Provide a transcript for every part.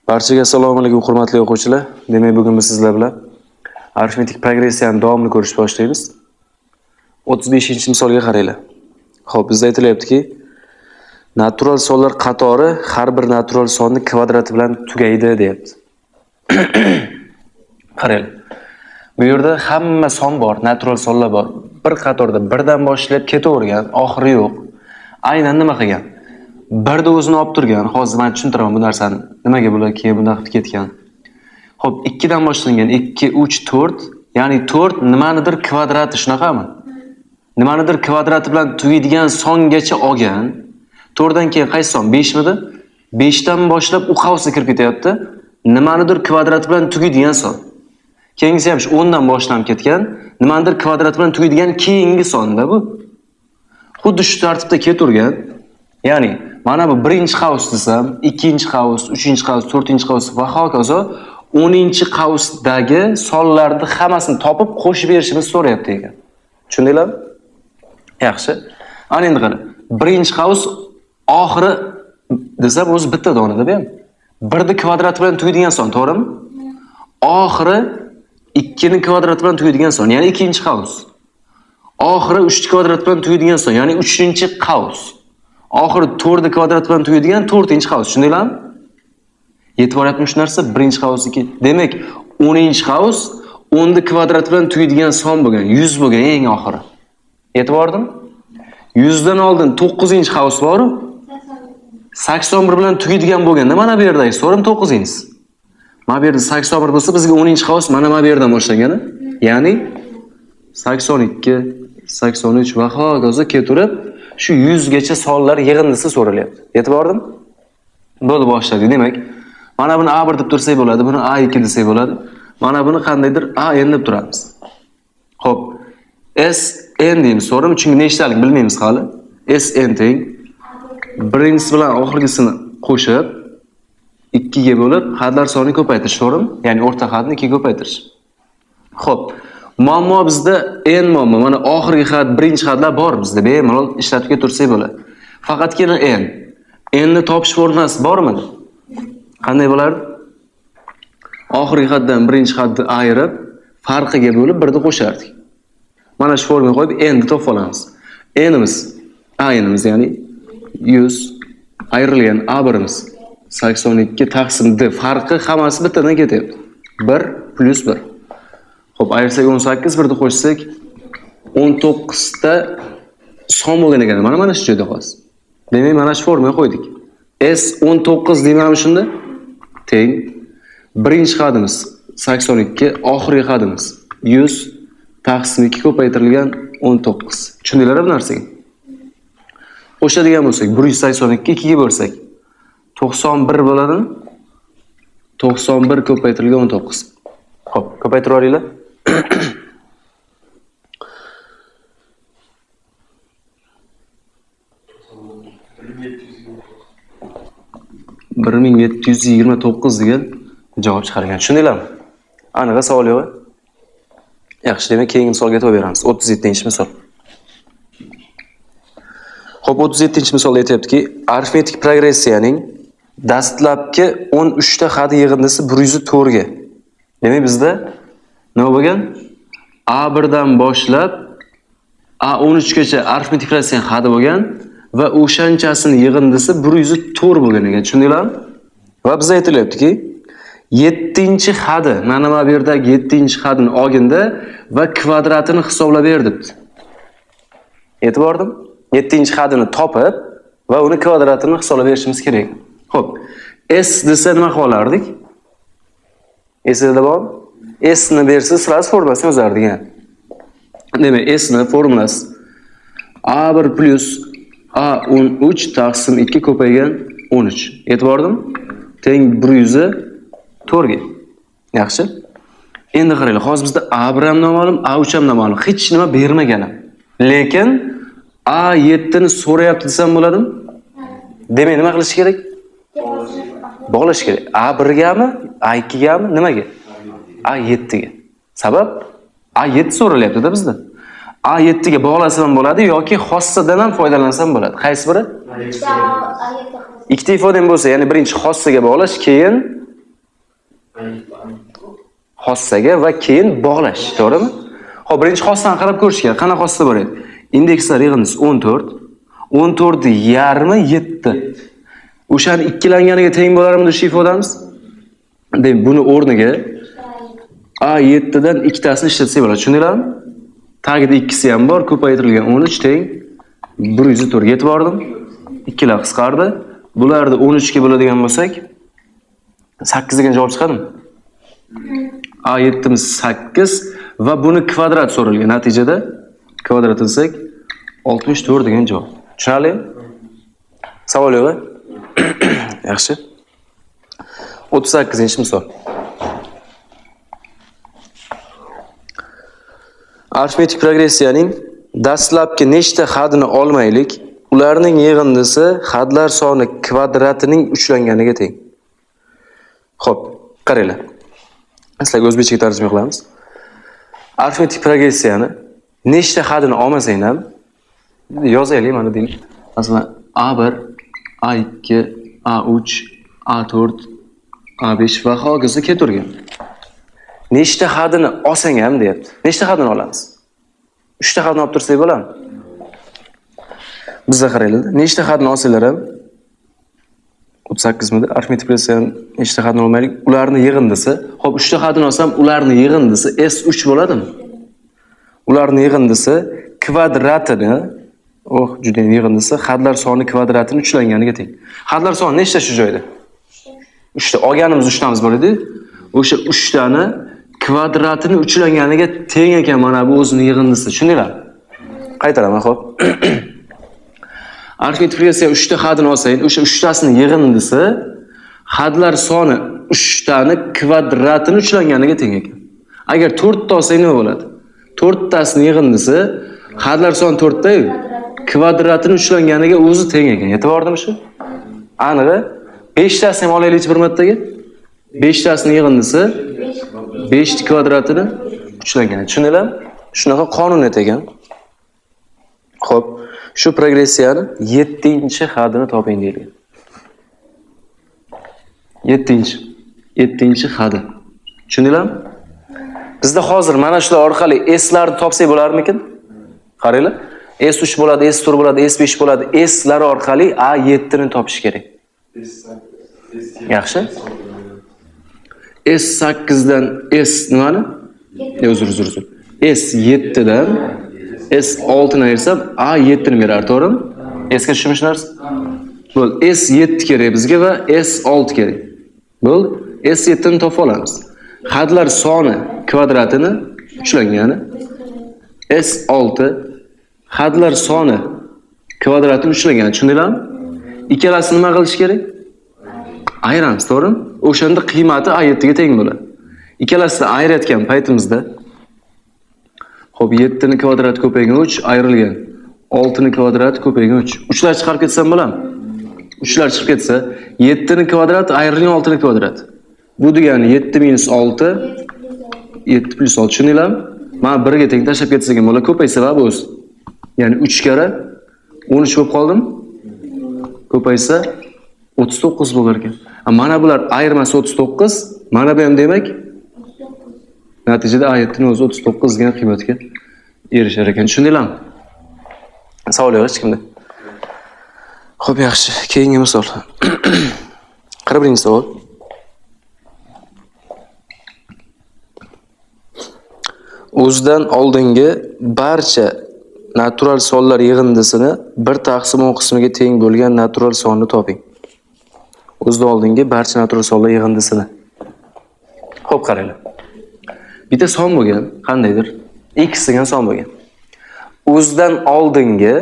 Barchaga assalomu alaykum hurmatli o'quvchilar. Demak, bugun biz sizlar bilan arifmetik progressiyani davomini ko'rishni boshlaymiz. 35-misolga qaranglar. Xo'p, bizda aytilyaptiki, natural sonlar qatori har bir natural sonni kvadrati bilan tugaydi deyapti. Qaranglar. Bu yerda hamma son bor, natural sonlar bor. Bir qatorda birdan boshlab ketavergan, oxiri yo'q. Aynan nima qilgan? Birda o'zini olib turgan. Hozir men tushuntiraman bu narsani. Nimaga bular keyin bunday qilib ketgan. Xo'p, 2 dan boshlangan 2, 3, 4, ya'ni 4 nimanidir kvadrati, shunaqami? Nimanidir kvadrati bilan tugaydigan songacha olgan. 4 dan keyin qaysi son? 5 midi? 5 dan boshlab u qavsga kirib ketyapti. Nimanidir kvadrati bilan tugaydigan son. Keyingisi ham 10 dan boshlanib ketgan. Nimanidir kvadrati bilan tugaydigan keyingi sonda bu. Xuddi shu tartibda ketavergan. Ya'ni mana bu birinchi qavs desam, ikkinchi qavs, uchinchi qavs, to'rtinchi qavs va hokazo 10-qavsdagi sonlarni hammasini topib qo'shib berishimizni so'rayapti ekan. Tushundinglarmi? Yaxshi. Ana endi qara. Birinchi qavs oxiri desam o'zi bitta donada bu ham. 1 kvadrati bilan tugaydigan son, to'g'rimi? Oxiri 2 kvadrati bilan tugaydigan son, ya'ni ikkinchi qavs. Oxiri 3 kvadrati bilan tugaydigan son, ya'ni 3-qavs. Oxiri 4 kvadrat bilan tugaydigan 4-qavs. Tushundinglarmi? Yetib boryaptimi shu narsa? 1-qavsniki. Demak, 10-qavs 10 kvadrat bilan tugaydigan son bo'lgan, 100 bo'lgan eng oxiri. Yetib bordimi? 100 dan oldin 9-qavs bor-ku. 81 bilan tugaydigan bo'lganda mana bu yerdagi so'rim 9-ingiz. Mana bu yerda 81 bo'lsa, bizga 10-qavs mana bu yerdan boshlangani, ya'ni 82, 83 va hokazo ketaverib shu 100 gacha sonlar yig'indisi so'ralyapti. Yetib bordimi? Bo'lib boshladik. Demak, mana buni A1 deb tursak bo'ladi, buni A2 desak bo'ladi. Mana buni qandaydir AN deb turamiz. Xo'p, SN deymiz. So'rim chunki nechtalik bilmaymiz hali. SN teng birinchisi bilan oxirgisini qo'shib 2 ga bo'lib hadlar sonini ko'paytirish, to'g'rimi? Ya'ni o'rta hadni 2 ga ko'paytirish. Xo'p, muammo bizda n muammo. Mana oxirgi had, birinchi hadlar bor bizda. Bemalol ishlatib ketursak bo'ladi. Faqatgina n. N ni topish formulasi bormi? Qanday bo'lardi? Oxirgi haddan birinchi hadni ayirib, farqiga bo'lib birni qo'shardik. Mana shu formulaga qo'yib n ni topib olamiz. N'imiz A-n'imiz, ya'ni 100 ayrilgan A1'imiz 82 taqsim D. Farqi hammasi bittadan ketyapti. 1 plus 1. Xo'p, ayirsak 18, birni qo'shsak 19 ta son bo'lgan ekan. Mana shu joyda qoldi. Demak, mana shu formulaga qo'ydik. S19 deymami shunda? Teng birinchi hadimiz 82, oxirgi hadimiz 100 taqsim 2 ko'paytirilgan 19. Tushundinglarmi bu narsaga? Qo'shadigan bo'lsak, 182 2 ga bo'lsak 91 bo'ladimi? 91 ko'paytirilgan 19. Xo'p, ko'paytirib olinglar. 1729 degan javob chiqargan. Tushundinglarmi? Aniq savol yo'q. Yaxshi, demak keyingi misolga o'tib beramiz. 37-misol. Xo'p, 37-misolda aytayaptiki, arifmetik progressiyaning dastlabki 13 ta hadi yig'indisi 104 ga. Demak, bizda nima bo'lgan? A1 dan boshlab A13 gacha arifmetik progressiyaning hadi bo'lgan va o'shanchasini yig'indisi 104 bo'lgan ekan. Tushundinglarmi? Va bizga aytilyaptiki, 7-hadi, mana bu yerdagi 7-hadini olginda va kvadratini hisoblab ber debdi. Yetib bordim? 7-hadini topib va uni kvadratini hisoblab berishimiz kerak. Xo'p, S desa nima qilardik? Esingizda bormi? S ni bersa, sirasi formulasini yozardik. Demak, S ni formulasi A1 plus A13 taqsim 2 ko'paygan 13. Yetib bordim? Teng 104 ga. Yaxshi. Endi qaranglar, hozir bizda A1 ham noma'lum, A3 ham noma'lum. Hech nima bermaganim. Lekin A7 ni so'rayapti desam bo'ladimi? Demak, nima qilish kerak? Bog'lash kerak. A1 gami, A2 gami, nimaga? A7 ga. Sabab A7 so'ralyapti-da bizda. A7 ga bog'lasam bo'ladi yoki xossadan ham foydalansam bo'ladi. Qaysi biri? Ikkita ifoda ham bo'lsa, ya'ni birinchi xossaga bog'lash, keyin Xossaga va keyin bog'lash, to'g'rimi? Xo'p, birinchi xossani qarab ko'rish kerak. Qanaqa xossa bor edi? Indekslar yig'indisi 14, 14 yarmi 7. O'shani ikkilanganiga teng bo'larmi deb ifodamiz. Demak, buni o'rniga A7 dan ikkitasini ishlatsak bo'ladi. Tushundinglarmi? Tagida ikkisi ham bor, ko'paytirilgan 13 teng 104 yetib bordim. Ikkilar qisqardi. Bularni 13 ga bo'ladigan bo'lsak, 8 degan javob chiqadimi? A7 8 va buni kvadrat so'ralgan. Natijada kvadrat qilsak 64 degan javob. Tushunarli? Savol yo'q? Yaxshi. 38-misol. Arifmetik progressiyaning dastlabki nechta hadini olmaylik, ularning yig'indisi hadlar soni kvadratining uchlanganiga teng. Xo'p, qaranglar. Sizlarga o'zbekcha tarjima qilamiz. Arifmetik progressiyani nechta hadini olmasang ham yozaylik mana deylik. Masalan, A1, A2, A3, A4, A5 va hokazo ketavergan. Nechta hadini olsang ham deyapti. Nechta hadini olamiz? 3 ta hadini olib tursak bo'ladimi? Bizga qaranglar. Nechta hadini olsanglar ham 38 midi arifmetik progressiyaning nechta hadini olmaylik, ularning yig'indisi. Xo'p, 3 ta hadini olsam, ularning yig'indisi S3 bo'ladimi? Ularning yig'indisi kvadratini, juda ham yig'indisi hadlar soni kvadratini uchlanganiga teng. Hadlar soni nechta shu joyda? 3 ta. Olganimiz 3 tamiz bor edi. O'sha 3 tani kvadratini uchlanganiga teng ekan mana bu o'zining yig'indisi. Tushundinglarmi? Qaytaraman, xo'p. Arifmetik progressiya 3 ta hadini olsang, o'sha 3 tasining yig'indisi hadlar soni 3 tani kvadratini uchlanganiga teng ekan. Agar 4 ta olsang nima bo'ladi? 4 tasining yig'indisi hadlar soni 4 ta-yu, kvadratini uchlanganiga o'zi teng ekan. Yetib bordimi shu? Aniq. 5 tasini ham olaylik bir martaga. 5 tasining yig'indisi 5 kvadratini uchlangan. Tushundinglarmi? Shunaqa qonun ekan. Xo'p, shu progressiyani 7-hadini toping deyilgan. 7 hadi. Tushundinglarmi? Bizda hozir mana shular orqali S larni topsak bo'larmikin? Qaranglar. S3 bo'ladi, S4 bo'ladi, S5 bo'ladi. S lar orqali A7 ni topish kerak. Yaxshi? S8 dan S nimani? Uzr. S7 dan S6 ni ayrsam A7 ni berar, to'g'rimi? S ga tushunishlarsiz? Bo'ldi. S7 kerak bizga va S6 kerak. Bo'ldi. S7 ni topib olamiz. Hadlar soni kvadratini uchlangani S6 hadlar soni kvadratini uchlangani. Tushundinglarmi? Ikkalasini nima qilish kerak? Ayiramiz, to'g'rimi? O'shanda qiymati A7 ga teng bo'ladi. Ikkalasini ayirayotgan paytimizda xo'p, 7 ni kvadrati ko'paygan 3 ayrilgan 6 ni kvadrati ko'paygan 3. 3 lar chiqarib ketsam bo'ladimi? 3 lar chiqib ketsa, 7 ni kvadrati ayrilgan 6 ni kvadrati. Bu degani 7 minus 6 7 plus 6. Tushundinglarmi? Mana 1 ga teng tashlab ketsak ham bo'ladi, ko'paysa va bu o'z. Ya'ni 3 kara 13 bo'lib qoldimi? Ko'paysa 39 bo'lar ekan. Mana bular ayirmasi 39, mana bu ham demak natijada A7 ning o'zi 39 degan qiymatga erishar ekan. Tushundinglarmi? Savol yo'q hech kimda. Xo'p, yaxshi. Keyingi misol. 41-savol. O'zidan oldingi barcha natural sonlar yig'indisini 1/10 qismiga teng bo'lgan natural sonni toping. O'zidan oldingi barcha natural sonlar yig'indisini. Xo'p, qaranglar. Bitta son bo'lgan, qandaydir x degan son bo'lgan. O'zidan oldingi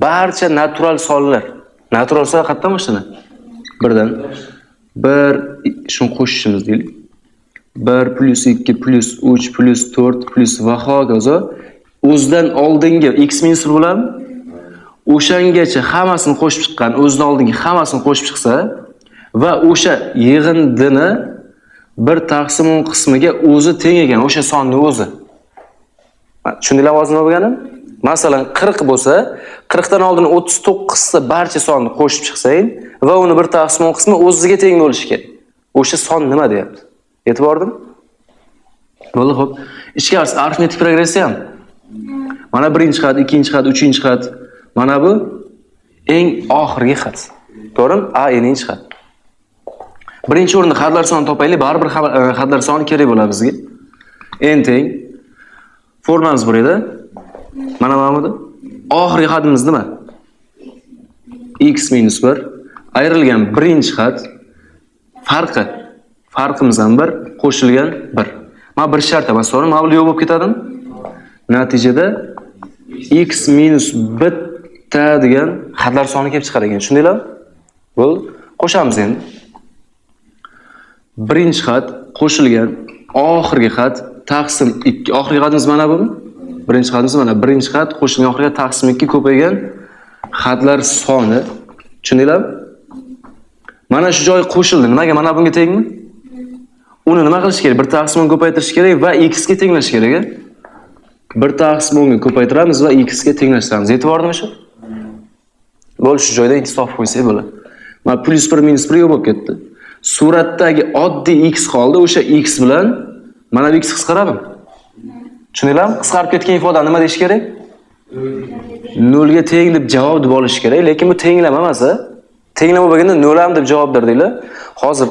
barcha natural sonlar. Natural son qayerdan boshlanadi? 1 dan 1 shuni qo'shishimiz deylik. 1 plus 2 plus 3 plus 4 plus va hokazo. O'zidan oldingi x minus 1 bo'ladimi? O'shangacha hammasini qo'shib chiqqan, o'zidan oldingi hammasini qo'shib chiqsa va o'sha yig'indini 1/10 qismiga o'zi teng ekan, o'sha sonning o'zi. Tushundinglar hozir nima bo'lganini? Masalan, 40 bo'lsa, 40 dan oldin 39 ta barcha sonni qo'shib chiqsang va uni 1/10 qismi o'ziga teng bo'lishi kerak. O'sha son nima deyapti? E'tibordim? Bo'ldi, xo'p. Ichkarisi arifmetik progressiya ham. Mana 1-xat, 2-xat, 3-xat. Mana bu eng oxirgi xat. To'g'rimi? A n-chi xat. Birinchi o'rinda xatlar sonini topaylik, baribir xatlar soni kerak bo'ladi bizga. N teng formamiz bor edi. Mana bu oxirgi xatimiz nima? X - 1 ayrilgan birinchi xat farqimiz ham 1 qo'shilgan 1. Mana bir shart emas, to'g'ri? Mana bu yo'q bo'lib ketadimi? Natijada x minus bitta degan xatlar soni kelib chiqar ekan. Tushundinglarmi? Bo'ldi. Qo'shamiz endi. Birinchi xat qo'shilgan oxirgi xat taqsim 2. Oxirgi xatimiz mana bu. Birinchi xatimiz mana. Birinchi xat qo'shilgan oxirgi taqsim 2 ko'paygan xatlar soni. Tushundinglarmi? Mana shu joy qo'shildi. Nimaga? Mana bunga tengmi? Uni nima qilish kerak? 1 taqsim 10 ko'paytirish kerak va x ga tenglash kerak. 1 taqsim 10 ga ko'paytiramiz va x ga tenglashtiramiz. E'tibordimi shu? Bo'ldi, shu joyda insof qo'ysak bo'ladi. Mana +1 - 1 yo'q bo'lib ketdi. Suratdagi oddiy x qoldi. O'sha x bilan mana bu x qisqaradimi? Tushundinglarmi? Qisqarib ketgan ifoda nima deyish kerak? 0 ga teng deb javob deb olish kerak, lekin bu tenglama emas. Tenglama bo'lganda 0 ham deb javob berdinglar. Hozir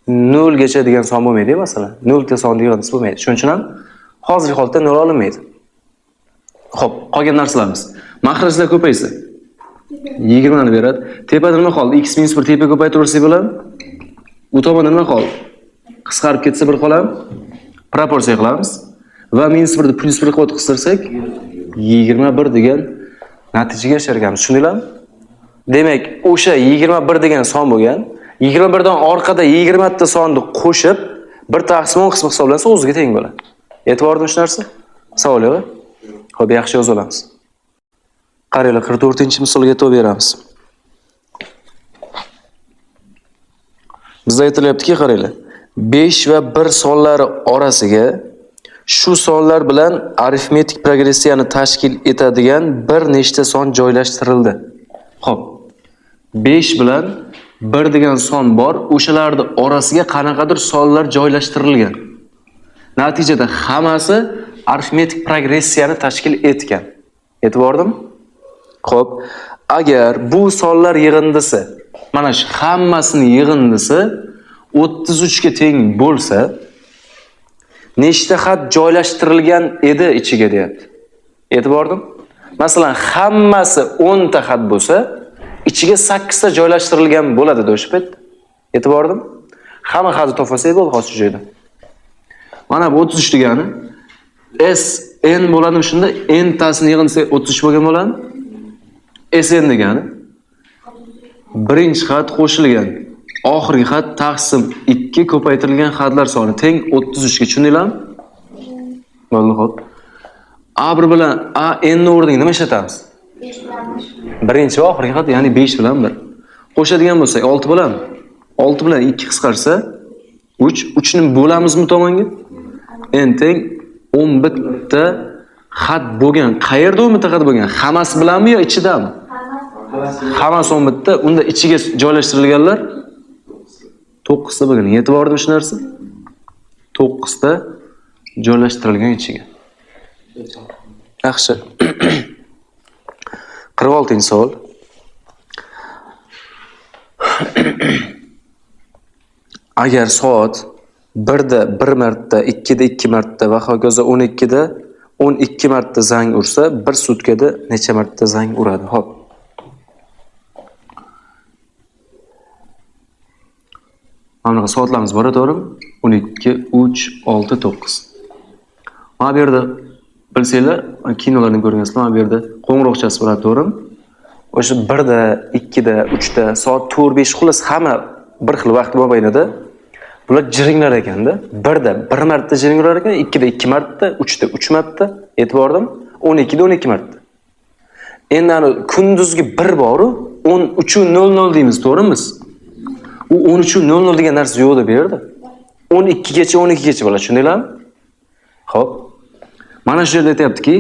0 gacha degan son bo'lmaydi, masalan. 0 ta son yig'indisi bo'lmaydi. Shuning uchun ham hozirgi holatda 0 olinmaydi. Xo'p, qolgan narsalarimiz. Mahrajlar ko'paysa 20 ni beradi. Tepada nima qoldi? X - 1 tepa ko'paytirsak bo'ladi. U tomonda nima qoldi? Qisqarib ketsa 1 qoladi. Proporsiya qilamiz va -1 ni +1 qilib qistirsak 21 degan natijaga erishamiz. Tushundinglarmi? Demak, o'sha 21 degan son bo'lgan. 21 dan orqada 20 ta sonni qo'shib 1 taqsim 10 qismi hisoblansa o'ziga teng bo'ladi. E'tibordim shu narsa? Savol yo'q. Xo'p, yaxshi yoza olamiz. Qaranglar, 44-misolga e'tibor beramiz. Bizda aytilyaptiki, qaranglar. 5 va 1 sonlari orasiga shu sonlar bilan arifmetik progressiyani tashkil etadigan bir nechta son joylashtirildi. Xo'p. 5 bilan 1 degan son bor, o'shalarning orasiga qanaqadir sonlar joylashtirilgan. Natijada hammasi arifmetik progressiyani tashkil etgan. E'tibordim? Xo'p, agar bu sonlar yig'indisi, mana shu hammasining yig'indisi 33 ga teng bo'lsa, nechta xat joylashtirilgan edi ichiga deyapti. E'tibordim? Masalan, hammasi 10 ta xat bo'lsa, ichiga 8 ta joylashtirilgan bo'ladi o'sha paytda. E'tibordim? Hamma xatni topsak bo'ldi hozir shu joyda. Mana bu 33 degani S n bo'ladimi shunda? N tasini yig'insa 33 bo'lgan bo'ladi. Sn degani birinchi xat qo'shilgan oxirgi xat taqsim 2 ko'paytirilgan xatlar soni teng 33 ga. Tushundinglarmi? Bo'ldi, xo'p. A1 bilan A n ni o'rniga nima ishlatamiz? Birinchi va oxirgi xat, ya'ni 5 bilan 1. Qo'shadigan bo'lsak 6 bilan 6 bilan 2 qisqarsa 3. 3 ni bo'lamizmi tomonga? N teng 11 ta xat bo'lgan. Qayerda 11 ta xat bo'lgan? Hammasi bilanmi yo ichidami? Hammasi 11 ta. Unda ichiga joylashtirilganlar 9 ta bo'lgan. E'tibordim shu narsa? 9 ta joylashtirilgan ichiga. Yaxshi. 46-savol. Agar soat 1 da 1 marta, 2 da 2 marta va hokazo 12 da 12 marta zang ursa, 1 sutkada necha marta zang uradi? Xo'p. Mana bu soatlarimiz bor, to'g'rimi? 12, 3, 6, 9. Mana bu yerda bilsanglar, kinolarni ko'rgansizlar, mana bu yerda qo'ng'iroqchasi bo'ladi, to'g'rimi? O'sha 1 da, 2 da, 3 da, soat 4, 5 xullas hamma bir xil vaqt mobaynida bular jiringlar ekanda. 1 da 1 marta jiring urar ekan, 2 da 2 marta, 3 da 3 marta, e'tibordim? 12 da 12 marta. Endi ana kunduzgi 1 bor-u, 13:00 deymiz, to'g'rimi biz? U 13:00 degan narsa yo'q deb berdi. 12 gacha 12 gacha bo'ladi, tushundinglarmi? Xo'p. Mana shu yerda aytayaptiki,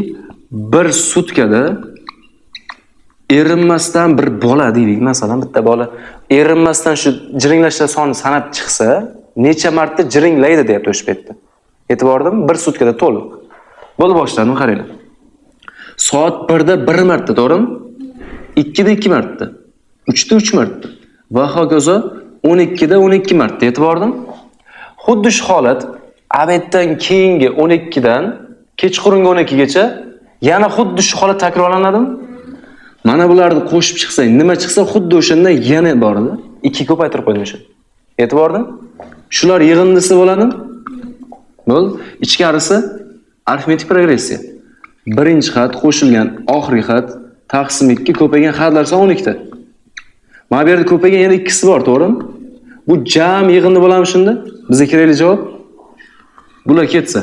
1 sutkada erinmasdan bir bola deylik, masalan, bitta bola erinmasdan shu jiringlashlar soni sanab chiqsa, necha marta jiringlaydi deyapti o'sha paytda. E'tibordami? 1 sutkada to'liq. Bo'lib boshladim, qaranglar. Soat 1da 1 marta, to'g'rimi? 2da 2 marta, 3da 3 marta va hokazo 12da 12 marta. E'tibordami? Xuddi shu holat abetdan keyingi 12dan kechqurungi 12gacha yana xuddi shu holat takrorlanadimi? Mana bularni qo'shib chiqsang, nima chiqsa xuddi o'shandan yana bordi. 2 ko'paytirib qo'ydim o'sha. E'tibordami? Shular yig'indisi bo'ladi. Bo'l, ichkarisi arifmetik progressiya. Birinchi xat qo'shilgan oxirgi xat taqsim 2 ko'paygan xatlar soni 12 ta. Mana bu yerda ko'paygan yana ikkisi bor, to'g'rimi? Bu jam yig'indi bo'ladimi shunda? Bizga kerakli javob bular ketsa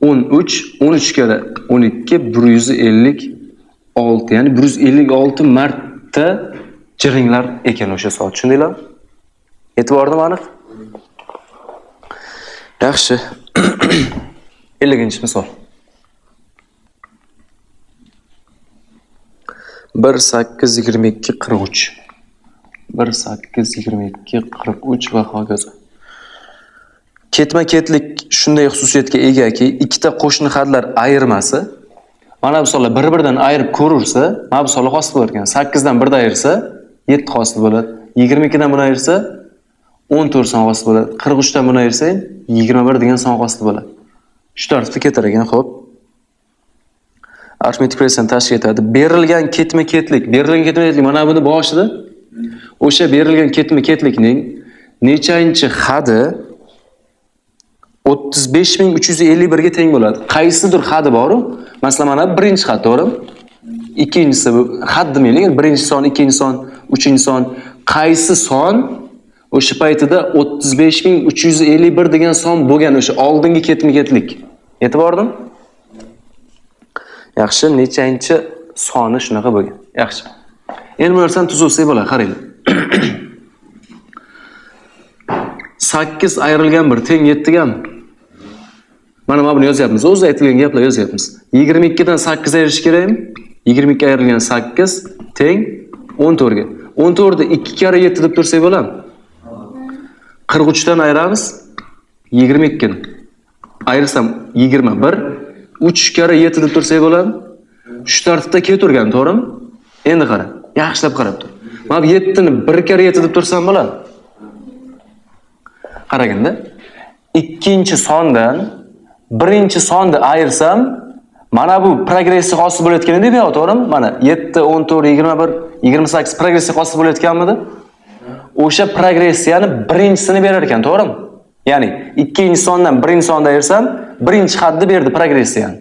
13 kara 12 156, ya'ni 156 marta jiringlar ekan o'sha soat. Tushundinglarmi? E'tiborni aniq. Yaxshi. 50-misol. 1-8-22-43. 1-8-22-43 va hokazo. Ketma-ketlik shunday xususiyatga egaki, ikkita qo'shni xatlar ayirmasi mana bu sonlar bir-biridan ayirib ko'rursa, mana bu sonlar hosil bo'lar ekan. 8 dan 1 ayirsa 7 hosil bo'ladi. 22 dan buni ayirsa 14 son hosil bo'ladi. 43 dan buni ayirsa 21 degan son hosil bo'ladi. Shu tartibda ketar ekan, xo'p. Arifmetik progressiyani tashkil etadi. Berilgan ketma-ketlik mana buni boshida o'sha berilgan ketma-ketlikning nechanchi xadi 35351 ga teng bo'ladi. Qaysidir xadi bor-ku? Masalan, mana birinchi xat, to'g'rimi? Ikkinchisi bu xat demaylik, birinchi son, ikkinchi son, uchinchi son. Qaysi son o'sha paytida 35351 degan son bo'lgan o'sha oldingi ketma-ketlik. E'tibordimi? Yaxshi, nechanchi soni shunaqa bo'lgan. Yaxshi. Endi bu narsani tuzilsak bo'ladi, qaranglar. 8 ayrilgan 1 teng 7 gami? Mana buni yozyapmiz. O'zi aytilgan gaplar yozyapmiz. 22 dan 8 ayirish kerakmi? 22 ayrilgan 8 teng 14 ga. 14 ni 2 kara 7 deb tursak bo'ladimi? 43 dan ayiramiz 22 ni. Ayirsam 21. 3 kara 7 deb tursak bo'ladimi? Shu tartibda ketavergan, to'g'rimi? Endi qara. Yaxshilab qarab tur. Mana bu 7 ni 1 kara 7 deb tursam bo'ladi. Qaraganda, ikkinchi sondan birinchi sonni ayirsam, mana bu progressiya hosil bo'layotgan edi, to'g'rimi? Mana 7, 14, 21, 28 progressiya hosil bo'layotganmidi? O'sha progressiyani birinchisini berar ekan, to'g'rimi? Ya'ni ikkinchi sondan birinchi sonni ayirsam, birinchi xatni berdi progressiyani.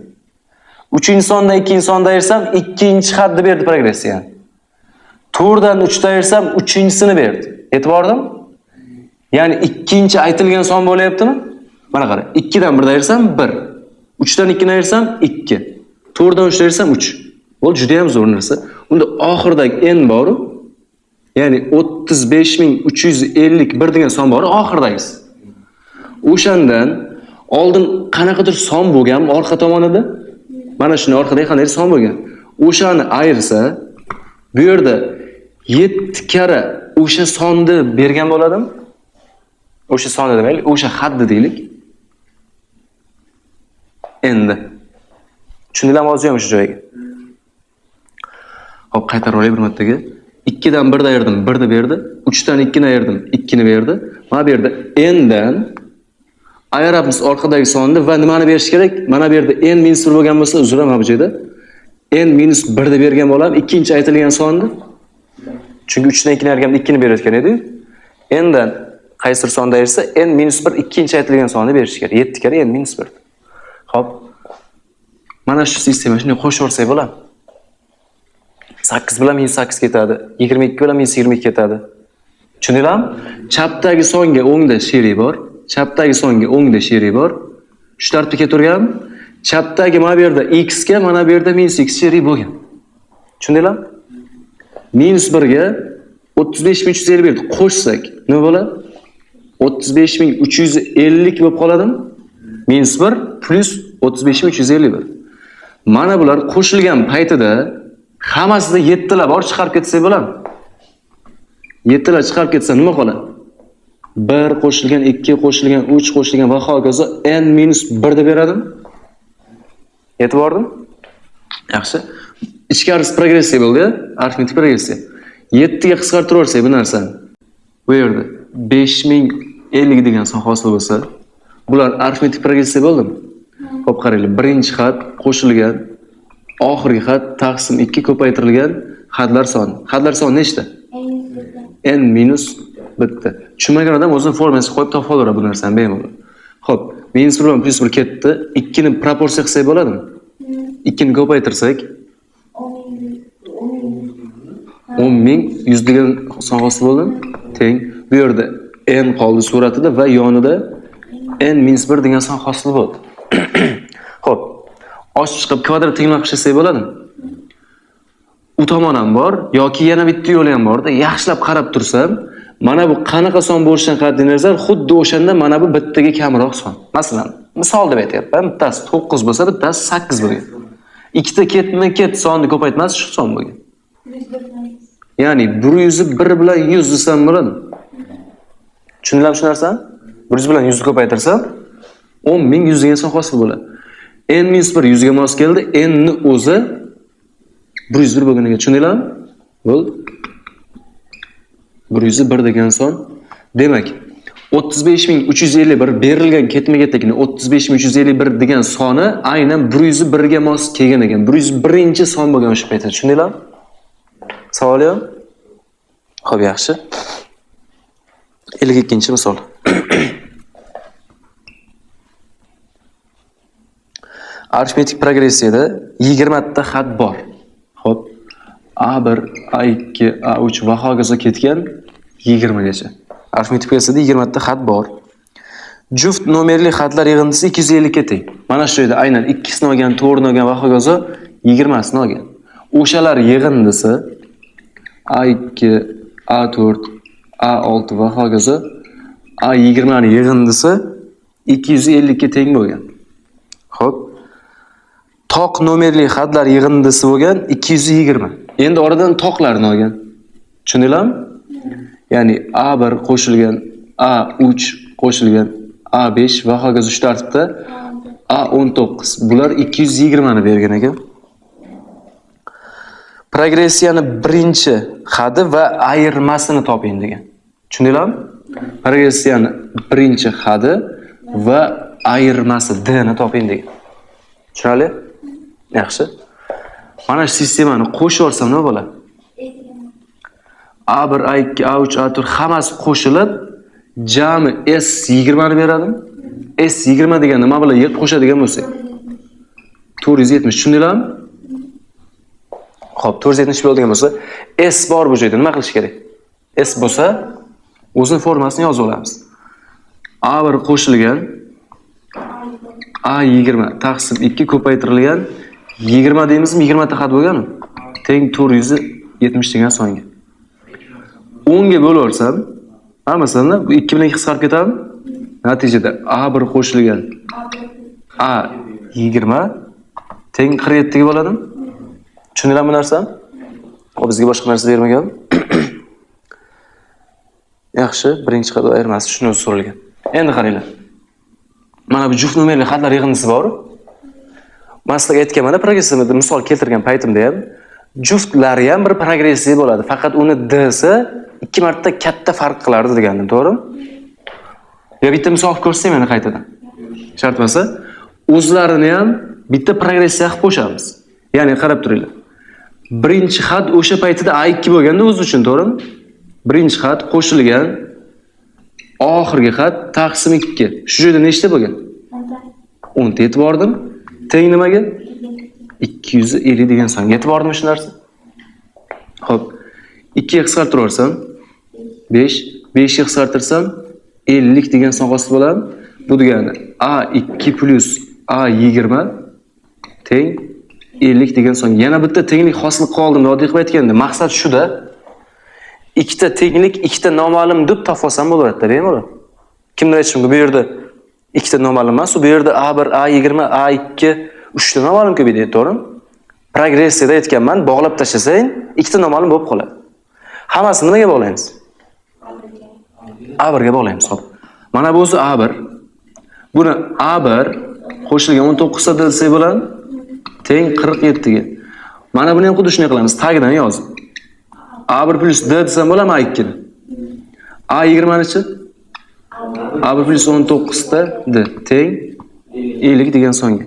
Uchinchi sondan ikkinchi sonni ayirsam, ikkinchi xatni berdi progressiyani. 4 dan 3 dan ayirsam, uchinchisini berdi. E'tibordami? Ya'ni ikkinchi aytilgan son bo'layaptimi? Mana qara, 2 dan 1 ayirsam 1, 3 dan 2 ni ayirsam 2, 4 dan 3 ayirsam 3. Bu juda ham zo'r narsa. Unda oxirdagi n bor-ku, ya'ni 35351 degan son bor, oxirdagisi. O'shandan oldin qanaqadir son bo'lgan orqa tomonida, mana shuni orqadagi qanday son bo'lgan. O'shani ayirsa, bu yerda 7 kara o'sha sonni bergan bo'ladimi? O'sha sonni demaylik, o'sha xatni deylik. Endi tushundinglarmi hozir shu joyga? Hop, qaytarib olay bir martaga. 2 dan 1 ayirdim, 1 ni berdi. 3 dan 2 ni ayirdim, 2 ni berdi. Mana bu yerda n dan ayiramiz orqadagi sonni va nimani berish kerak? Mana bu yerda n minus 1 bo'lgan bo'lsa, uzr, mana bu joyda n minus 1 deb bergan bo'lam, ikkinchi aytilgan sonni. Chunki 3 dan 2 ni ayirganda 2 ni berayotgan edi. N dan qaysi sonda ayirsa, n minus 1 ikkinchi aytilgan sonni berish kerak. 7 kara n minus 1. Xo'p. Mana shu sistema shunday qo'shaversak bo'ladi. 8 bilan minus 8 ketadi, 22 bilan minus 22 ketadi. Tushundinglarmi? Chapdagi songa o'ngda sherik bor, chapdagi songa o'ngda sherik bor. Shu tartibda ketaverganmi? Chapdagi mana bu yerda x ga, mana bu yerda minus x sherik bo'lgan. Tushundinglarmi? Minus 1 ga 35351 qo'shsak nima bo'ladi? 35350 bo'lib qoladimi? Minus 1 plus 35351. Mana bular qo'shilgan paytida hammasida 7 lar bor, chiqarib ketsak bo'ladimi? 7 lar chiqarib ketsa nima qoladi? 1 qo'shilgan 2 qo'shilgan 3 qo'shilgan va hokazo n minus 1 deb beradimi? Yetib bordim? Yaxshi. Ichkarisi progressiya bo'ldi-ya, arifmetik progressiya. 7 ga qisqartiraversak bu narsani. Bu yerda 5050 degan son hosil bo'lsa, bular arifmetik progressiya bo'ldimi? Xo'p, qaranglar, birinchi xat qo'shilgan, oxirgi xat taqsim 2 ko'paytirilgan xatlar soni. Xatlar soni nechta? n minus 1. Tushunmagan odam o'zini formulasiga qo'yib topib olaveradi bu narsani bemalol. Xo'p, minus 1 bilan plus 1 ketdi. 2 ni proporsiya qilsak bo'ladimi? 2 ni ko'paytirsak 10.000 100 degan son hosil bo'ldi. Teng. Bu yerda n qoldi suratida va yonida n minus 1 degan son hosil bo'ldi. Xo'p, ochib chiqib kvadrat tenglik qilsak bo'ladimi? U tomon ham bor yoki yana bitta yo'li ham borda. Yaxshilab qarab tursam, mana bu qanaqa son bo'lishidan qat'iy nazar, xuddi o'shanda mana bu bittaga kamroq son. Masalan, misol deb aytyapman, bittasi 9 bo'lsa, bittasi 8 bo'lgan. Ikkita ketma-ket sonni ko'paytmas shu son bo'lgan. Ya'ni 101 bilan 100 desam bo'ladi. Tushundinglarmi shu narsani? 100 bilan 100 ni ko'paytirsam 10.100 degan son hosil bo'ladi. n minus 1 100 ga mos keldi, n ni o'zi 101 bo'lganiga tushundinglarmi? Bo'ldi. 101 degan son. Demak, 35351 berilgan ketma-ketlikni 35351 degan soni aynan 101 ga mos kelgan ekan. 101-son bo'lgan o'sha paytda. Tushundinglarmi? Savol yo'q? Xo'p, yaxshi. 52-misol. Arifmetik progressiyada 20 ta xat bor. Xo'p, A1, A2, A3 va hokazo ketgan 20 gacha. Arifmetik progressiyada 20 ta xat bor. Juft nomerli xatlar yig'indisi 250 ga teng. Mana shu yerda aynan 2 ni olgan, 4 ni olgan va hokazo 20 ni olgan. O'shalar yig'indisi A2, A4, A6 va hokazo A20 ni yig'indisi 250 ga teng bo'lgan. Xo'p, toq nomerli xatlar yig'indisi bo'lgan 220. Endi oradan toqlarni olgan. Tushundinglarmi? Ya'ni A1 qo'shilgan, A3 qo'shilgan, A5 va hokazo shu tartibda A19. Bular 220 ni bergan ekan. Progressiyani birinchi xadi va ayirmasini toping degan. Tushundinglarmi? Progressiyani birinchi xadi va ayirmasi D ni toping degan. Tushunarli? Yaxshi. Mana shu sistemani qo'shib yuborsam nima bo'ladi? A1, A2, A3, A4 hammasi qo'shilib jami S20 ni beradimi? S20 degani nima bilan yig'ib qo'shadigan bo'lsak 470. Tushundinglarmi? Xo'p, 470 bo'ladigan bo'lsa, S bor bu joyda nima qilish kerak? S bo'lsa, o'zining formasini yozib olamiz. A1 qo'shilgan A20 taqsim 2 ko'paytirilgan 20 deymizmi? 20 ta xat bo'lganmi? Teng 470 degan songa. 10 ga bo'lib o'rsam, masalan, bu 2 bilan 2 qisqarib ketadimi? Natijada A1 qo'shilgan A20 teng 47 ga bo'ladimi? Tushundinglarmi bu narsani? Xo'p, bizga boshqa narsa bermagan. Yaxshi, birinchi xat ayirmasi shuni o'zi so'ralgan. Endi qaranglar. Mana bu juft nomerli xatlar yig'indisi bor. Men sizlarga aytganman-da, progressiyada misol keltirgan paytimda ham juftlari ham bir progressiya bo'ladi. Faqat uni D-si 2 marta katta farq qilardi degandim, to'g'rimi? Ya bitta misol ko'rsating meni qaytadan. Shart bo'lsa, o'zlarini ham bitta progressiya qilib qo'shamiz. Ya'ni qarab turinglar. Birinchi xat o'sha paytida A2 bo'lganda o'zi uchun, to'g'rimi? Birinchi xat qo'shilgan, oxirgi xat taqsim 2. Shu joyda nechta bo'lgan? 10 ta yetib bordim. Teng nimaga? 250 degan songa yetib bordimi shu narsa? Xo'p, 2 ga qisqartiraversam 5, 5 ga qisqartirsam 50 degan son hosil bo'ladi. Bu degani A2 plus A20 teng 50 degan son. Yana bitta tenglik hosil qoldim. Oddiy qilib aytganda, maqsad shuda. Ikkita tenglik, ikkita noma'lum deb topsam bo'lardi, bemalol. Kimdir aytishimga bu yerda ikkita noma'lum emas, bu yerda A1, A20, A2 uchta noma'lum ko'paydi, to'g'rimi? Progressiyada aytganman, bog'lab tashlasang, ikkita noma'lum bo'lib qoladi. Hammasini nimaga bog'laymiz? A1 ga bog'laymiz. Xo'p. Mana bu o'zi A1. Buni A1 qo'shilgan 19 ta DLC bilan teng 47 ga. Mana buni ham xuddi shunday qilamiz. Tagidan yozib. A1 plus D desam bo'ladimi A2 ni? A20 nichi? A1 plus 19 ta D teng 50 degan songa.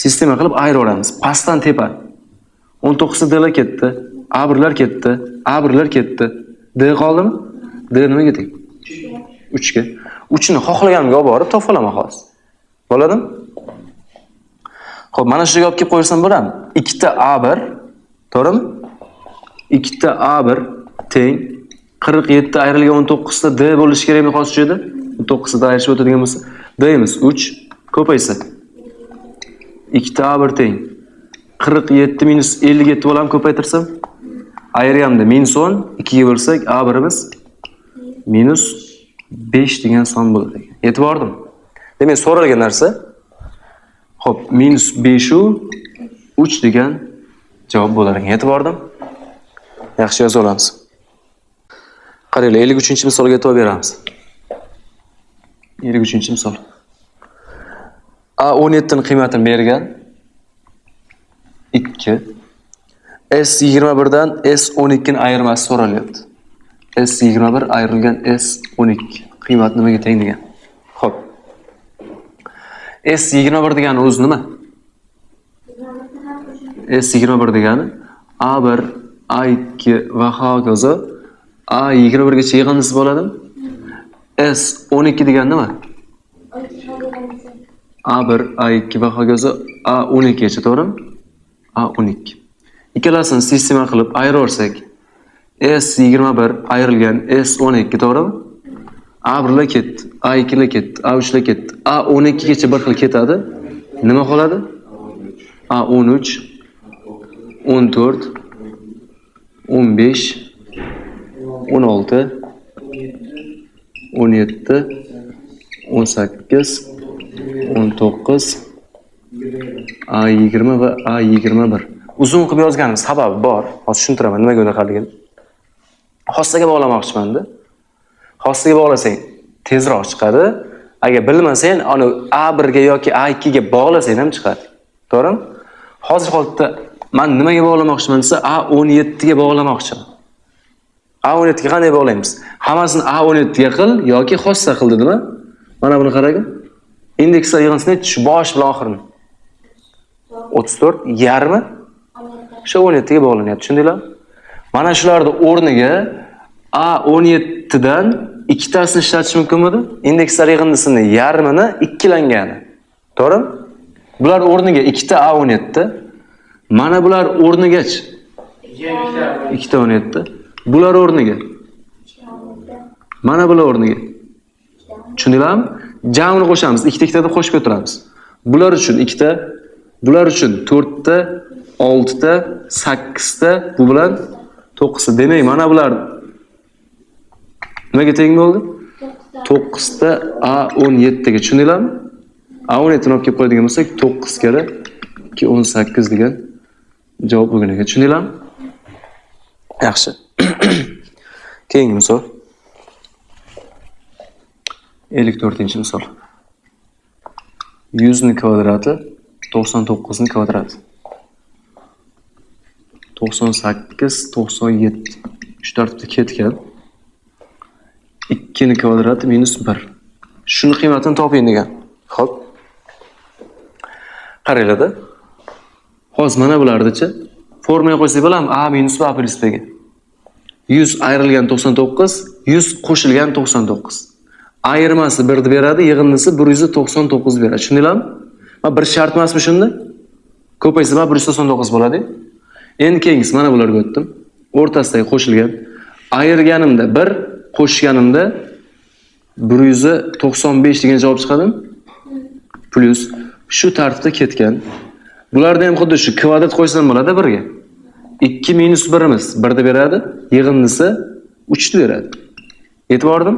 Sistema qilib ayiraveramiz. Pastdan tepa. 19 ta D'lar ketdi, A1'lar ketdi, A1'lar ketdi. D qoldimi? D nimaga teng? 3 ga. 3 ni xohlaganimga olib borib topa olaman hozir. Bo'ladimi? Xo'p, mana shu yerga olib kelib qo'ysam bo'ladimi? 2 ta A1, to'g'rimi? 2 ta A1 teng 47 ayrilgan 19 ta D bo'lishi kerakmi hozir shu yerda? 19 ta ayirishib o'tadigan bo'lsa, D'imiz 3 ko'paysa 2 ta A1 teng 47 minus 57 bo'larmi ko'paytirsam? Ayiryapti -10 2 ga bo'lsak A1imiz minus 5 degan son bo'ladi ekan. Yetib bordim. Demak, so'ralgan narsa xo'p, minus 5 u 3 degan javob bo'lar ekan. Yetib bordim. Yaxshi yoza olamiz. Qaranglar, 53-misolga e'tibor beramiz. 53-misol. A17 ning qiymatini bergan 2. S21 dan S12 ning ayirmasi so'ralyapti. S21 ayrilgan S12 qiymati nimaga teng degan. Xo'p. S21 degani o'zi nima? S21 degani A1, A2 va hokazo A21 gacha yig'indisi bo'ladimi? S12 degani nima? A1, A2 va hokazo A12 gacha, to'g'rimi? A12. Ikkalasini sistema qilib ayiraversak, S21 ayrilgan S12, to'g'rimi? A1lar ketdi, A2lar ketdi, A3lar ketdi. A12 gacha bir xil ketadi. Nima qoladi? A13, 14, 15, 16, 17, 18, 19, A20 va A21. Uzun qilib yozganim sababi bor. Hozir tushuntiraman nimaga unaqaligini. Xossaga bog'lamoqchiman-da. Xossaga bog'lasang tezroq chiqadi. Agar bilmasang, uni A1 ga yoki A2 ga bog'lasang ham chiqadi. To'g'rimi? Hozir holatda men nimaga bog'lamoqchiman desa, A17 ga bog'lamoqchiman. A17 ga qanday bog'laymiz? Hammasini A17 ga qil yoki xossa qil dedimi? Mana buni qarang. Indekslar yig'indisini shu bosh bilan oxirini. 34 yarmi shu 17 ga bog'lanyapti, tushundinglarmi? Mana shularning o'rniga A17 dan ikkitasini ishlatish mumkinmidi? Indekslar yig'indisini yarmini ikkilangani. To'g'rimi? Bular o'rniga 2 ta A17, mana bular o'rnigachi 2 ta 17, bular o'rniga mana bular o'rniga. Tushundinglarmi? Jamini qo'shamiz, ikkita deb qo'shib o'tiramiz. Bular uchun 2 ta, bular uchun 4 ta, 6 ta, 8 ta, bu bilan 9 ta. Demak, mana bular nimaga teng bo'ldi? 9 ta A17 ga. Tushundinglarmi? A17 ni olib kelib qo'yadigan bo'lsak, 9 kere 2 18 degan javob bo'lgan ekan. Tushundinglarmi? Yaxshi. Keyingi misol. 54-misol. 100 ning kvadrati 99 ning kvadrati. 98, 97. Shu tartibda ketgan. 2 ning kvadrati minus 1. Shuni qiymatini toping degan. Xo'p. Qaranglar-da. Hozir mana bularni-chi formaga qo'ysak bo'ladimi? A minus B plus B ga. 100 ayrilgan 99, 100 qo'shilgan 99. Ayirmasi 1 ni beradi, yig'indisi 199 beradi. Tushundinglarmi? Mana bir shart emasmi shunda? Ko'paysa mana 199 bo'ladi. Endi keyingisi mana bularga o'tdim. O'rtasidagi qo'shilgan. Ayirganimda 1, qo'shganimda 195 degan javob chiqadimi? Plus shu tartibda ketgan. Bularda ham xuddi shu kvadrat qo'ysam bo'ladi 1 ga. 2 minus 1imiz 1 ni beradi, yig'indisi 3 ni beradi. Yetib bordim?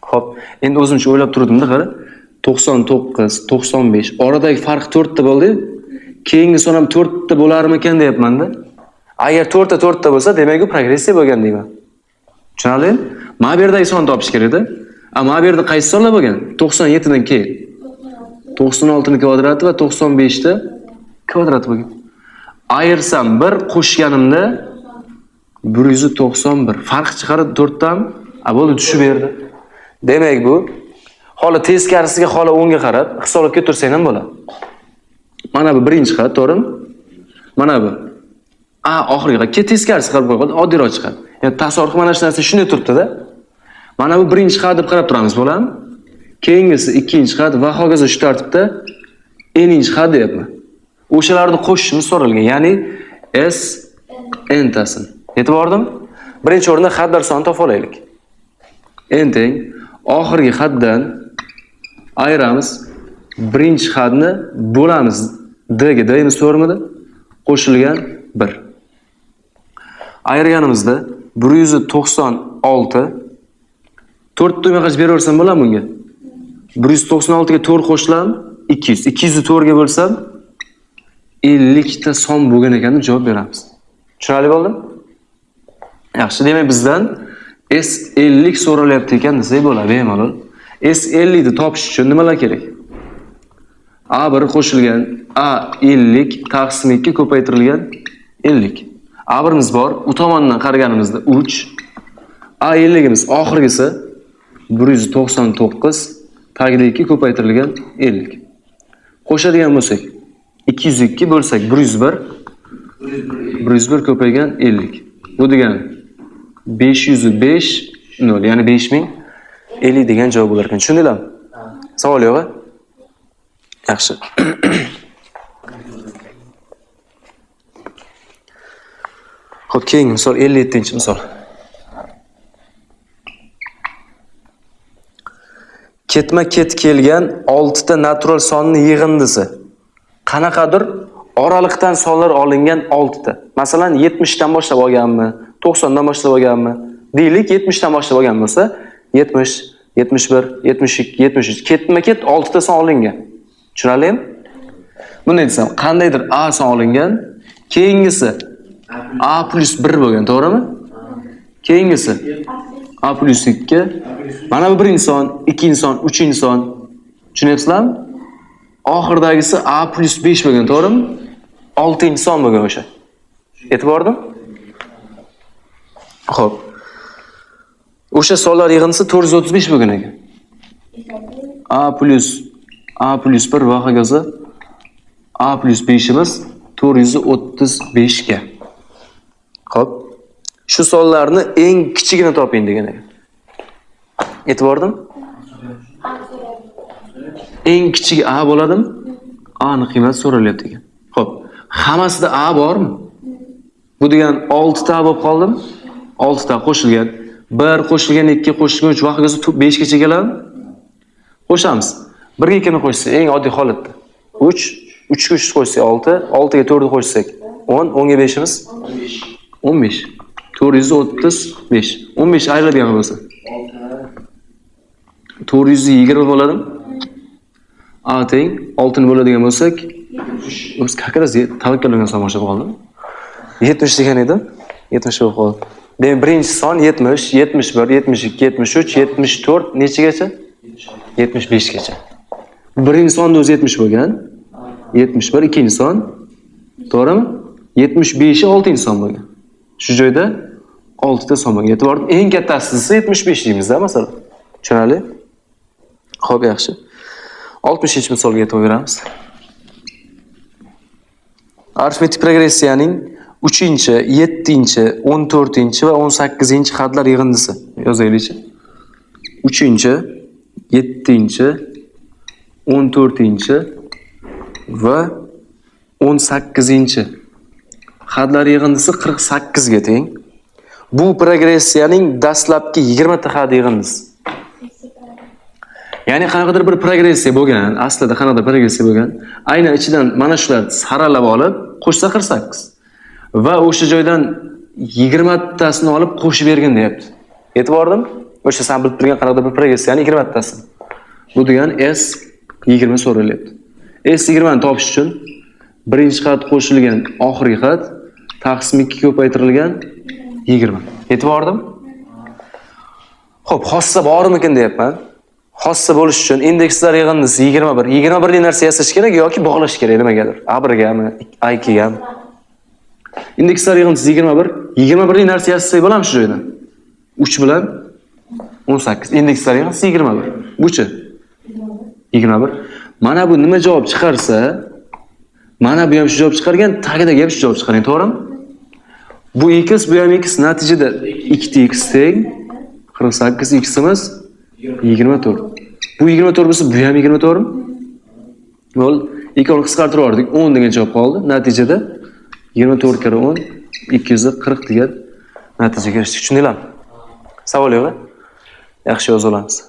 Xo'p, endi o'zimcha o'ylab turdim-da, qara. 99, 95. Oradagi farq 4 ta bo'ldi. Keyingi son ham 4 ta bo'larmikan deyapman-da. Agar 4 ta bo'lsa, demak u progressiya bo'lgan deyman. Tushunarli? Mana bu yerdagi sonni topish kerak edi. Mana bu yerda qaysi sonlar bo'lgan? 97 dan keyin 96 ning kvadrati va 95 ta kvadrati bo'lgan. Ayirsam 1 qo'shganimda 191. Farq chiqarib 4 dan, bo'ldi tushib berdi. Demak bu holi teskarisiga, holi o'ngga qarab hisoblab tursang ham bo'ladi. Mana bu birinchi xat, to'g'rimi? Mana bu. Oxiriga teskarisi qarab qo'ygan, oddiyroq chiqadi. Ya'ni tasavvur mana shu narsa shunday turibdi-da. Mana bu birinchi xat deb qarab turamiz, bo'ladimi? Keyingisi ikkinchi xat va hokazo shu tartibda n'inchi xat deyapman. O'shalarni qo'shishimiz so'ralgan, ya'ni s n'tasini. Yetib bordim? Birinchi o'rinda xatlar sonini topa olaylik. N teng oxirgi xatdan ayiramiz. Birinchi xatni bo'lamiz d ga deymiz, to'g'rimi? Qo'shilgan 1. Ayirganimizda 196 4 tugma qilib beraversam bo'ladimi bunga? 196 ga 4 qo'shilam 200. 200 ni 4 ga bo'lsam 50 ta son bo'lgan ekan deb javob beramiz. Tushunarli bo'ldimi? Yaxshi, demak bizdan S50 so'ralyapti ekan desak bo'ladi, bemalol. S50 ni topish uchun nimalar kerak? A1 qo'shilgan A50 taqsim 2 ko'paytirilgan 50. A1imiz bor, u tomondan qaraganimizda 3. A50imiz oxirgisi 199 tagida 2 ko'paytirilgan 50. Qo'shadigan bo'lsak 202 bo'lsak 101 101 ko'paygan 50. Bu degani 505 0, ya'ni 5050 degan javob bo'lar ekan. Tushundinglarmi? Savol yo'q-a? Yaxshi. Xo'p, keyingi misol 57-misol. Ketma-ket kelgan 6 ta natural sonning yig'indisi. Qanaqadir oraliqdan sonlar olingan 6 ta. Masalan, 70 dan boshlab olganmi, 90 dan boshlab olganmi? Deylik, 70 dan boshlab olgan bo'lsa, 70, 71, 72, 73 ketma-ket 6 ta son olingan. Tushunarlimi? Bunday desam, qandaydir A son olingan, keyingisi A plus 1 bo'lgan, to'g'rimi? Keyingisi A plus 2. Mana bu birinchi son, ikkinchi son, uchinchi son. Tushunyapsizlarmi? Oxirdagisi A plus 5 bo'lgan, to'g'rimi? 6-chi son bo'lgan o'sha. Yetib bordim? Xo'p. O'sha sonlar yig'indisi 435 bo'lgan ekan. A plus 1 va hokazo A plus 5imiz 435 ga. Xo'p. Shu sonlarni eng kichigini toping degan ekan. E'tibordim? Eng kichigi A bo'ladimi? A ning qiymati so'ralyapti ekan. Xo'p, hammasida A bormi? Bu degan 6 ta bo'lib qoldimi? 6 ta qo'shilgan 1 qo'shilgan 2 qo'shilgan 3 va hokazo 5 gacha keladimi? Qo'shamiz. 1 ga 2 ni qo'shsak, eng oddiy holatda 3 ga 3 qo'shsak 6, 6 ga 4 ni qo'shsak 10, 10 ga 5imiz 15. 435. 15 ayriladigan bo'lsa 420 bo'ladimi? A teng 6 ni bo'ladigan bo'lsak, o'z kakras tavakkallangan son boshlab qoldim. 70 degan edi. 70 bo'lib qoldi. Demak, birinchi son 70, 71, 72, 73, 74 nechagacha? 75 gacha. Birinchi sonda o'zi 70 bo'lgan. 71 ikkinchi son. To'g'rimi? 75 oltinchi son bo'lgan. Shu joyda 6 ta son bo'lgan. E'tiborda eng kattasi 75 deymiz-da, masalan. Tushunarli? Xo'p, yaxshi. 60-misolga e'tibor beramiz. Arifmetik progressiyaning 3-chi, 7-chi, 14-chi va 18-chi xatlar yig'indisi. Yozaylik-chi. 3-chi, 7-chi, 14-chi va 18-chi xatlar yig'indisi 48 ga teng. Bu progressiyaning dastlabki 20 ta xat yig'indisi. Ya'ni qanaqadir bir progressiya bo'lgan, aslida qanaqadir progressiya bo'lgan, aynan ichidan mana shularni saralab olib, qo'shsa 48. Va o'sha joydan 20 tasini olib qo'shib bergin deyapti. E'tibordim? O'sha sen bilib turgan qanaqadir bir progressiyaning 20 tasi. Bu degan S20 so'ralyapti. S20 ni topish uchun birinchi xat qo'shilgan oxirgi xat taqsim 2 ko'paytirilgan 20. E'tibordim? Xo'p, xossa bormikin deyapman. Xossa bo'lish uchun indekslar yig'indisi 21. 21 li narsa yasash kerak yoki bog'lash kerak nimagadir? A1gami, A2gami? Indekslar yig'indisi 21. 21 li narsa yasasak bo'ladimi shu joyda? 3 bilan 18. Indekslar yig'indisi 21. Buchi? 21. Mana bu nima javob chiqarsa, mana bu ham shu javob chiqargan, tagidagi ham shu javob chiqargan, to'g'rimi? Bu x, bu ham x, natijada 2x teng 48, x'imiz 24. Bu 24 bo'lsa, bu ham 24 mi? Bo'l, ikkoni qisqartirib yubordik. 10 degan javob qoldi. Natijada 24 kira 10 240 degan natijaga erishdik. Tushundinglarmi? Savol yo'q-a? Yaxshi yoza olamiz.